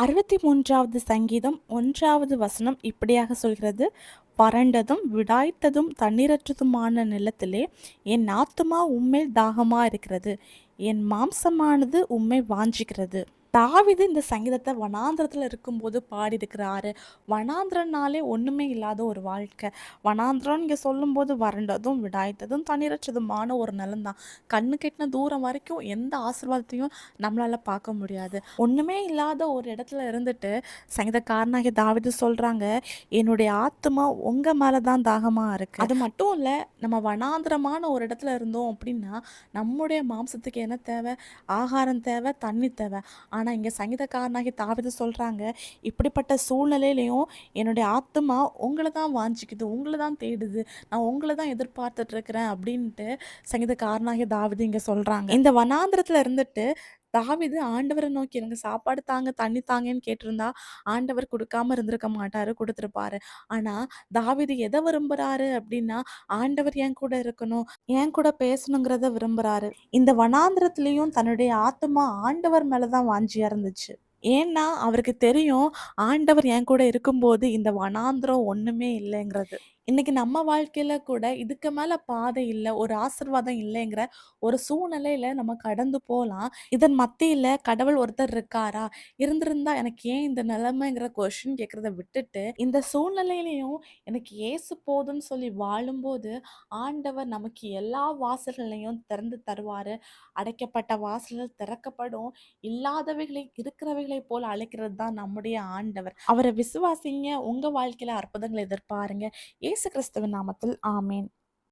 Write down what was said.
63வது சங்கீதம் 1வது வசனம் இப்படியாக சொல்கிறது, வறண்டதும் விடாய்த்ததும் தண்ணீரற்றதுமான நிலத்திலே என் ஆத்துமா உம்மேல் தாகமா இருக்கிறது, என் மாம்சமானது உம்மை வாஞ்சிக்கிறது. தாவீது இந்த சங்கீதத்தை வனாந்திரத்தில் இருக்கும்போது பாடியிருக்கிறாரு. வனாந்திரனாலே ஒன்றுமே இல்லாத ஒரு வாழ்க்கை. வனாந்திரம் இங்கே சொல்லும்போது வறண்டதும் விடாய்த்ததும் தண்ணீரற்றதுமான ஒரு நிலம்தான். கண்ணு கெட்டின தூரம் வரைக்கும் எந்த ஆசீர்வாதத்தையும் நம்மளால பார்க்க முடியாது. ஒன்றுமே இல்லாத ஒரு இடத்துல இருந்துட்டு சங்கீதக்காரனாகிய தாவீது சொல்றாங்க, என்னுடைய ஆத்துமா உங்க மேலே தான் தாகமாக இருக்கு. அது மட்டும் இல்லை, நம்ம வனாந்திரமான ஒரு இடத்துல இருந்தோம் அப்படின்னா நம்முடைய மாம்சத்துக்கு என்ன தேவை? ஆகாரம் தேவை, தண்ணி தேவை. ஆனால் இங்கே சங்கீதக்காரனாகி தாவீது சொல்கிறாங்க, இப்படிப்பட்ட சூழ்நிலையிலையும் என்னுடைய ஆத்துமா உங்களை தான் வாஞ்சிக்குது, உங்களை தான் தேடுது, நான் உங்களை தான் எதிர்பார்த்துட்ருக்கிறேன் அப்படின்ட்டு சங்கீதக்காரனாகி தாவீது இங்கே சொல்கிறாங்க. இந்த வனாந்திரத்தில் இருந்துட்டு தாவீது ஆண்டவரை நோக்கி எனக்கு சாப்பாடு தாங்க, தண்ணி தாங்கன்னு கேட்டிருந்தா ஆண்டவர் கொடுக்காம இருந்திருக்க மாட்டாரு, கொடுத்துருப்பாரு. ஆனால் தாவீது எதை விரும்புகிறாரு அப்படின்னா, ஆண்டவர் என் கூட இருக்கணும், என் கூட பேசணுங்கிறத விரும்புகிறாரு. இந்த வனாந்திரத்துலேயும் தன்னுடைய ஆத்துமா ஆண்டவர் மேலே தான் வாஞ்சியாக இருந்துச்சு. ஏன்னா அவருக்கு தெரியும், ஆண்டவர் என் கூட இருக்கும்போது இந்த வனாந்திரம் ஒன்றுமே இல்லைங்கிறது. இன்னைக்கு நம்ம வாழ்க்கையில கூட இதுக்கு மேல பாதை இல்ல, ஒரு ஆசீர்வாதம் இல்லைங்கிற ஒரு சூழ்நிலையில நம்ம கடந்து போலாம். இதன் மத்தியில கடவுள் ஒருத்தர் இருக்காரா? இருந்திருந்தா எனக்கு ஏன் இந்த நிலைமைங்கிற கொஸ்டின் கேட்கிறத விட்டுட்டு, இந்த சூழ்நிலையிலயும் எனக்கு இயேசு போதும்ன்னு சொல்லி வாழும்போது, ஆண்டவர் நமக்கு எல்லா வாசல்களையும் திறந்து தருவாரு. அடைக்கப்பட்ட வாசல்கள் திறக்கப்படும். இல்லாதவைகளை இருக்கிறவைகளைப் போல அழைக்கிறது தான் நம்முடைய ஆண்டவர். அவரை விசுவாசிங்க. உங்க வாழ்க்கையில அற்புதங்களை எதிர்பாருங்க. இயேசு கிறிஸ்துவின் நாமத்தில் ஆமேன்.